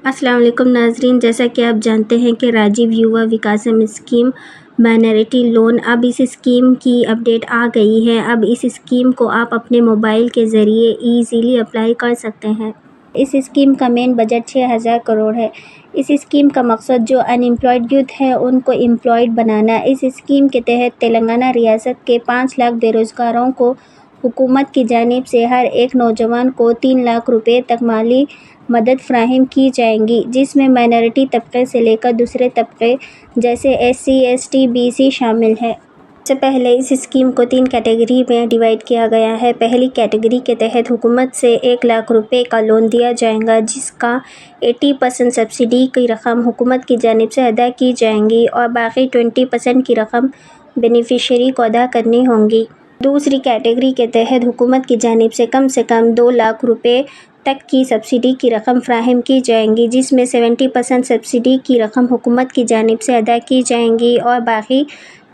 अस्सलाम वालेकुम नाज़रीन, जैसा कि आप जानते हैं कि Rajiv Yuva Vikasam scheme minority loan, अब इस स्कीम की अपडेट आ गई है। अब इस स्कीम को आप अपने मोबाइल के ज़रिए ईज़िली अप्लाई कर सकते हैं। इस स्कीम का मेन बजट 6,000 करोड़ है। इस स्कीम का मकसद जो अनएम्प्लॉयड यूथ है उनको एम्प्लॉयड बनाना। इस स्कीम के तहत तेलंगाना रियासत के 5 लाख बेरोज़गारों को हुकूमत की जानिब से हर एक नौजवान को 3 लाख रुपए तक माली मदद फ़राहम की जाएंगी, जिसमें माइनॉरिटी तबके से लेकर दूसरे तबके जैसे SC, ST, BC शामिल है। सबसे पहले इस स्कीम को 3 कैटेगरी में डिवाइड किया गया है। पहली कैटेगरी के तहत हुकूमत से 1 लाख रुपए का लोन दिया जाएगा, जिसका 80% सब्सिडी की रकम हुकूमत की जानिब से अदा की जाएंगी और बाकी 20% की रकम बेनिफिशियरी को अदा करनी होंगी। दूसरी कैटेगरी के तहत हुकूमत की जानिब से कम 2 लाख रुपए तक की सब्सिडी की रकम फ़राहम की जाएंगी, जिसमें 70% सब्सिडी की रकम हुकूमत की जानिब से अदा की जाएंगी और बाकी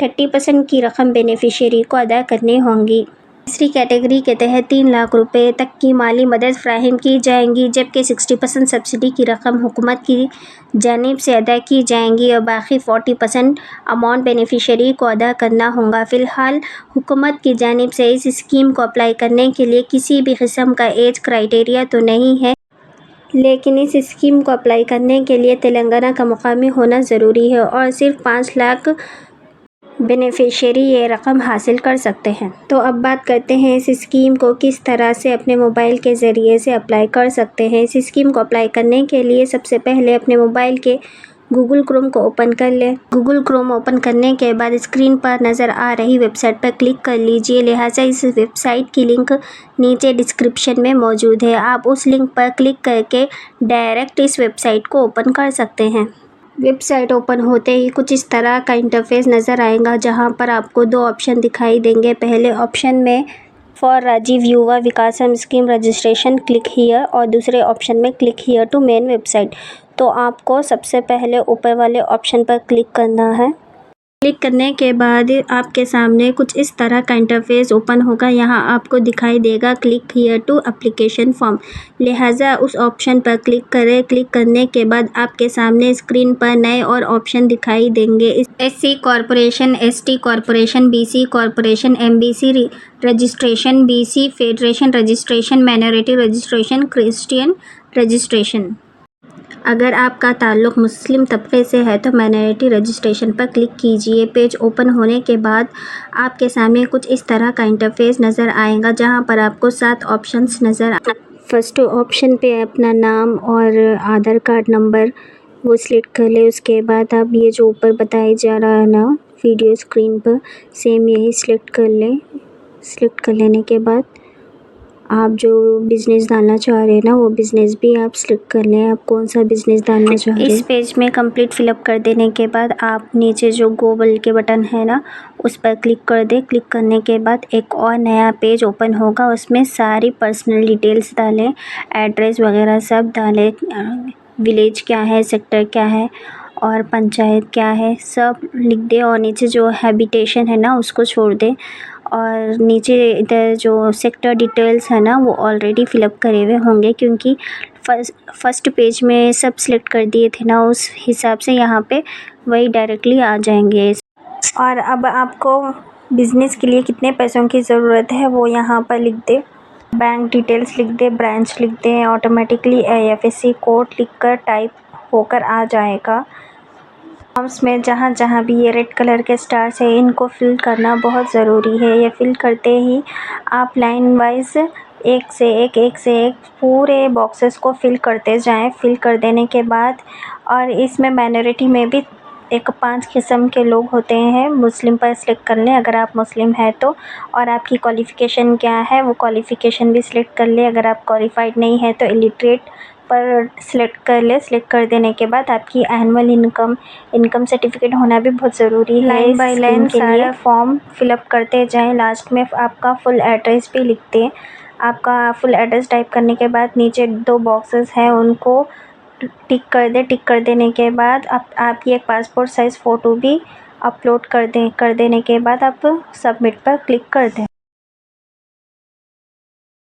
30% की रकम बेनिफिशियरी को अदा करनी होंगी। तीसरी कैटेगरी के तहत 3 लाख रुपए तक की माली मदद फ़राहम की जाएंगी, जबकि 60% सब्सिडी की रकम हुकूमत की जानिब से अदा की जाएंगी और बाकी 40% अमाउंट बेनिफिशियरी को अदा करना होगा। फ़िलहाल हुकूमत की जानिब से इस स्कीम को अप्लाई करने के लिए किसी भी किस्म का एज क्राइटेरिया तो नहीं है, लेकिन इस स्कीम को अप्लाई करने के लिए तेलंगाना का मुकामी होना ज़रूरी है और सिर्फ 5 लाख बेनिफिशियरी ये रकम हासिल कर सकते हैं। तो अब बात करते हैं इस स्कीम को किस तरह से अपने मोबाइल के ज़रिए से अप्लाई कर सकते हैं। इस स्कीम को अप्लाई करने के लिए सबसे पहले अपने मोबाइल के गूगल क्रोम को ओपन कर लें। गूगल क्रोम ओपन करने के बाद स्क्रीन पर नज़र आ रही वेबसाइट पर क्लिक कर लीजिए। लिहाजा इस वेबसाइट की लिंक नीचे डिस्क्रिप्शन में मौजूद है। आप उस लिंक पर क्लिक करके डायरेक्ट इस वेबसाइट को ओपन कर सकते हैं। वेबसाइट ओपन होते ही कुछ इस तरह का इंटरफेस नज़र आएगा, जहां पर आपको 2 ऑप्शन दिखाई देंगे। पहले ऑप्शन में for Rajiv Yuva Vikasam scheme registration click here और दूसरे ऑप्शन में click here to main website. तो आपको सबसे पहले ऊपर वाले ऑप्शन पर क्लिक करना है। क्लिक करने के बाद आपके सामने कुछ इस तरह का इंटरफेस ओपन होगा। यहाँ आपको दिखाई देगा click here to application form, लिहाजा उस ऑप्शन पर क्लिक करें। क्लिक करने के बाद आपके सामने स्क्रीन पर नए और ऑप्शन दिखाई देंगे। SC corporation, ST corporation, BC corporation, MBC registration, BC federation registration, minority registration, Christian registration. अगर आपका ताल्लुक़ मुस्लिम तबके से है तो माइनॉरिटी रजिस्ट्रेशन पर क्लिक कीजिए। पेज ओपन होने के बाद आपके सामने कुछ इस तरह का इंटरफेस नज़र आएगा, जहां पर आपको 7 ऑप्शंस नज़र फर्स्ट ऑप्शन पे अपना नाम और आधार कार्ड नंबर वो सिलेक्ट कर ले। उसके बाद आप ये जो ऊपर बताया जा रहा है ना वीडियो स्क्रीन पर, सेम यही सिलेक्ट कर लें। सिलेक्ट कर लेने के बाद आप जो बिज़नेस डालना चाह रहे हैं ना वो बिज़नेस भी आप सिलेक्ट कर लें, आप कौन सा बिज़नेस डालना चाह रहे हैं। इस पेज में कंप्लीट फिलअप कर देने के बाद आप नीचे जो गो बल के बटन है ना उस पर क्लिक कर दें। क्लिक करने के बाद एक और नया पेज ओपन होगा, उसमें सारी पर्सनल डिटेल्स डालें, एड्रेस वगैरह सब डालें, विलेज क्या है, सेक्टर क्या है और पंचायत क्या है सब लिख दें और नीचे जो हैबिटेशन है ना उसको छोड़ दें। और नीचे इधर जो सेक्टर डिटेल्स है ना वो ऑलरेडी फ़िलअप करे हुए होंगे, क्योंकि फर्स्ट पेज में सब सिलेक्ट कर दिए थे ना, उस हिसाब से यहाँ पे वही डायरेक्टली आ जाएंगे। और अब आपको बिज़नेस के लिए कितने पैसों की ज़रूरत है वो यहाँ पर लिख दें। बैंक डिटेल्स लिख दें, ब्रांच लिख दें, ऑटोमेटिकली IFSC कोड लिख कर टाइप होकर आ जाएगा। फॉर्म्स में जहाँ जहाँ भी ये रेड कलर के स्टार्स है इनको फिल करना बहुत ज़रूरी है। ये फिल करते ही आप लाइन वाइज एक से एक पूरे बॉक्सेस को फिल करते जाएं। फिल कर देने के बाद और इसमें माइनॉरिटी में भी 5 किस्म के लोग होते हैं। मुस्लिम पर सिलेक्ट कर लें अगर आप मुस्लिम हैं तो, और आपकी क्वालिफ़िकेशन क्या है वो क्वालिफ़िकेशन भी सिलेक्ट कर लें। अगर आप क्वालिफ़ाइड नहीं है तो इलिटरेट पर सिलेक्ट कर ले। सिलेक्ट कर देने के बाद आपकी एनुअल इनकम सर्टिफिकेट होना भी बहुत ज़रूरी है। लाइन बाय लाइन सारा फॉर्म फिलअप करते जाएं। लास्ट में आपका फुल एड्रेस भी लिख दें। आपका फुल एड्रेस टाइप करने के बाद नीचे 2 बॉक्सेस हैं उनको टिक कर दें। टिक कर देने के बाद आपकी एक पासपोर्ट साइज़ फ़ोटो भी अपलोड कर दें। कर देने के बाद आप सबमिट पर क्लिक कर दें।